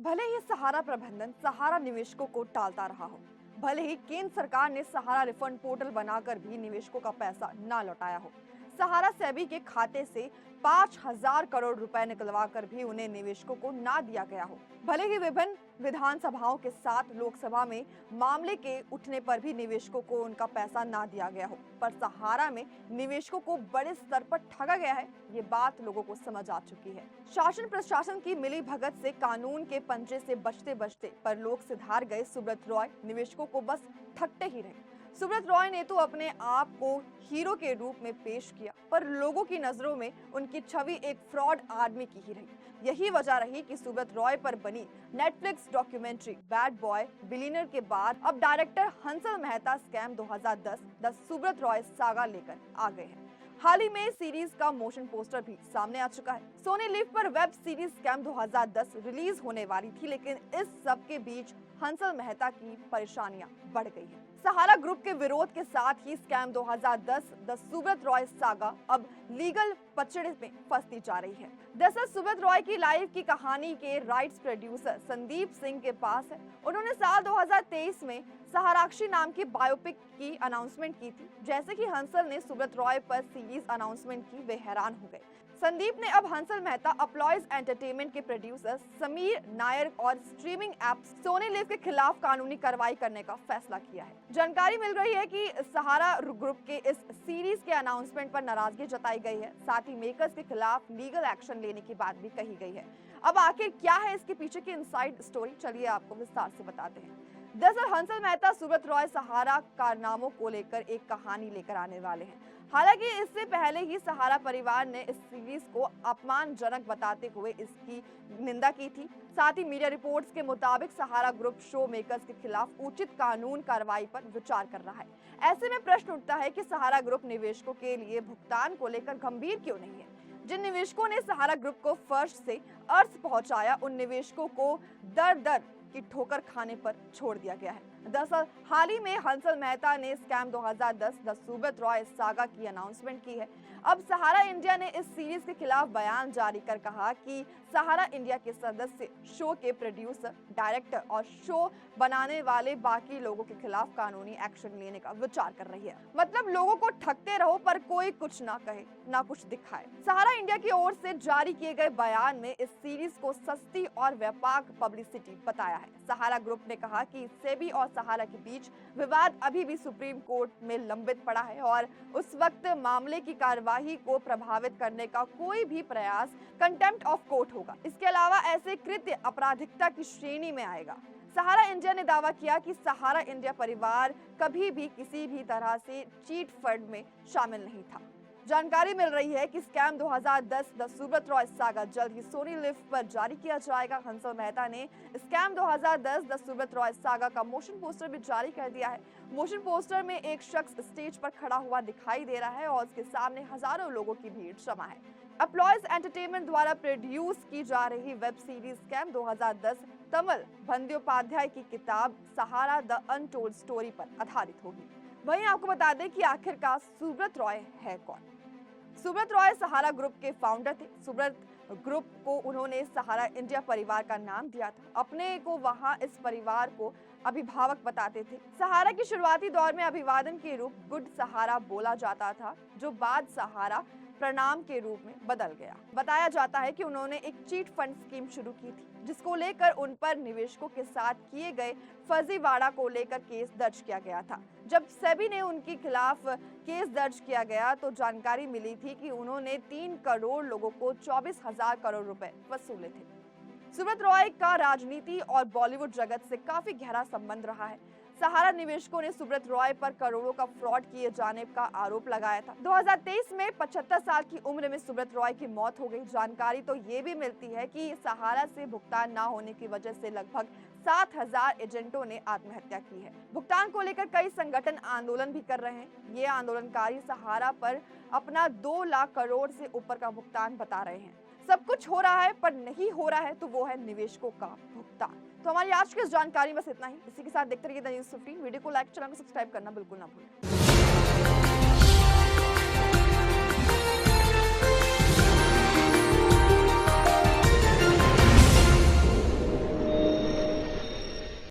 भले ही सहारा प्रबंधन सहारा निवेशकों को टालता रहा हो, भले ही केंद्र सरकार ने सहारा रिफंड पोर्टल बनाकर भी निवेशकों का पैसा ना लौटाया हो, सहारा सेबी के खाते से 5,000 करोड़ रुपए निकलवा कर भी उन्हें निवेशकों को ना दिया गया हो, भले ही विभिन्न विधानसभाओं के साथ लोकसभा में मामले के उठने पर भी निवेशकों को उनका पैसा ना दिया गया हो, पर सहारा में निवेशकों को बड़े स्तर पर ठगा गया है, ये बात लोगों को समझ आ चुकी है। शासन प्रशासन की मिली भगत से कानून के पंजे से बचते बचते पर लोग सिधार गए। सुब्रत रॉय निवेशकों को बस ठगते ही रहे। सुब्रत रॉय ने तो अपने आप को हीरो के रूप में पेश किया, पर लोगों की नजरों में उनकी छवि एक फ्रॉड आदमी की ही रही। यही वजह रही कि सुब्रत रॉय पर बनी Netflix documentary bad boy billionaire के बाद अब director Hansal Mehta scam 2010 the Subrata Roy saga लेकर आ गए हैं। हाल ही में सीरीज का मोशन पोस्टर भी सामने आ चुका है। सोनी लिव पर वेब सीरीज स्कैम 2010 रिलीज होने वाली थी, लेकिन इस सब के बीच हंसल मेहता की परेशानियां बढ़ गई हैं। सहारा ग्रुप के विरोध के साथ ही scam 2010 the Subrata Roy saga अब लीगल पचड़े में फंसती जा रही है। दरअसल सुब्रत रॉय की लाइफ की कहानी के राइट्स प्रोड्यूसर संदीप सिंह के पास है। उन्होंने साल 2023 में सहाराक्षी नाम की बायोपिक की अनाउंसमेंट की थी। जैसे कि हंसल ने सुब्रत रॉय पर सीरीज अनाउंसमेंट की, वे हैरान हो गए। संदीप ने अब हंसल मेहता अपलॉयज एंटरटेनमेंट के प्रोड्यूसर समीर नायर और स्ट्रीमिंग ऐप सोनी लिव के खिलाफ कानूनी कार्रवाई करने का फैसला किया है। जानकारी मिल रही है कि सहारा ग्रुप के इस सीरीज के अनाउंसमेंट पर नाराजगी जताई गई है। साथ ही मेकर्स के खिलाफ लीगल एक्शन लेने की बात भी कही गई है। अब आखिर क्या है इसके पीछे की इनसाइड स्टोरी, चलिए आपको विस्तार से बताते हैं। दरअसल हंसल मेहता सुब्रत रॉय सहारा कारनामों को लेकर एक कहानी लेकर आने वाले हैं। हालांकि इससे पहले ही सहारा परिवार ने इस सीरीज को अपमानजनक बताते हुए इसकी निंदा की थी। साथ ही मीडिया रिपोर्ट्स के मुताबिक सहारा ग्रुप शो मेकर्स के खिलाफ उचित कानून कार्रवाई पर विचार कर रहा है। ऐसे में प्रश्न उठता है कि सहारा ग्रुप निवेशकों के लिए भुगतान को लेकर गंभीर क्यों नहीं है। जिन निवेशकों ने सहारा ग्रुप को फर्श से अर्थ पहुंचाया, उन निवेशकों को दर दर की ठोकर खाने पर छोड़ दिया गया है। दरअसल हाल ही में हंसल मेहता ने scam 2010 the Subrata Roy saga की अनाउंसमेंट की है। अब सहारा इंडिया ने इस सीरीज के खिलाफ बयान जारी कर कहा कि सहारा इंडिया के सदस्य, शो के प्रोड्यूसर, डायरेक्टर और शो बनाने वाले बाकी लोगों के खिलाफ कानूनी एक्शन लेने का विचार कर रही है। मतलब लोगों को ठगते रहो पर कोई कुछ ना कहे ना कुछ दिखाए। सहारा इंडिया की ओर से जारी किए गए बयान में इस सीरीज को सस्ती और व्यापक पब्लिसिटी बताया है। सहारा ग्रुप ने कहा कि सेबी और सहारा के बीच विवाद अभी भी सुप्रीम कोर्ट में लंबित पड़ा है और उस वक्त मामले की कार्यवाही को प्रभावित करने का कोई भी प्रयास कंटेम्प्ट ऑफ कोर्ट होगा। इसके अलावा ऐसे कृत्य आपराधिकता की श्रेणी में आएगा। सहारा इंडिया ने दावा किया कि सहारा इंडिया परिवार कभी भी किसी भी तरह से चीट फंड में शामिल नहीं था। जानकारी मिल रही है कि scam 2010 the Subrata Roy saga जल्द ही सोनी लिव पर जारी किया जाएगा। हंसल मेहता ने scam 2010 the Subrata Roy saga का मोशन पोस्टर भी जारी कर दिया है। मोशन पोस्टर में एक शख्स स्टेज पर खड़ा हुआ दिखाई दे रहा है और उसके सामने हजारों लोगों की भीड़ जमा है। अपलॉयज एंटरटेनमेंट द्वारा प्रोड्यूस की जा रही web series scam 2010 Tamil Bandyopadhyay की किताब सहारा द अनटोल्ड स्टोरी पर आधारित होगी। वहीं आपको बता दें कि आखिरकार सुब्रत रॉय है कौन। सुब्रत रॉय सहारा ग्रुप के फाउंडर थे। सुब्रत ग्रुप को उन्होंने सहारा इंडिया परिवार का नाम दिया था। अपने को वहां इस परिवार को अभिभावक बताते थे। सहारा की शुरुआती दौर में अभिवादन के रूप गुड सहारा बोला जाता था, जो बाद सहारा प्रणाम के रूप में बदल गया। बताया जाता है कि उन्होंने एक चीट फंड स्कीम शुरू की थी, जिसको लेकर उन पर निवेशकों के साथ किए गए फर्जीवाड़ा को लेकर केस दर्ज किया गया था। जब सेबी ने उनके खिलाफ केस दर्ज किया गया तो जानकारी मिली थी कि उन्होंने 3 करोड़ लोगों को 24,000 करोड़ रुपए वसूले थे। सुब्रत रॉय का राजनीति और बॉलीवुड जगत से काफी गहरा संबंध रहा है। सहारा निवेशकों ने सुब्रत रॉय पर करोड़ों का फ्रॉड किए जाने का आरोप लगाया था। 2023 में 75 साल की उम्र में सुब्रत रॉय की मौत हो गई। जानकारी तो ये भी मिलती है कि सहारा से भुगतान न होने की वजह से लगभग 7,000 एजेंटों ने आत्महत्या की है। भुगतान को लेकर कई संगठन आंदोलन भी कर रहे हैं। ये आंदोलनकारी सहारा पर अपना 2 लाख करोड़ से ऊपर का भुगतान बता रहे हैं। सब कुछ हो रहा है पर नहीं हो रहा है तो वो है निवेशकों का भुगतान। तो हमारी आज की इस जानकारी में बस इतना ही। इसी के साथ देखते रहिए द न्यूज़ 15। वीडियो को लाइक, चैनल को सब्सक्राइब करना बिल्कुल ना भूलें।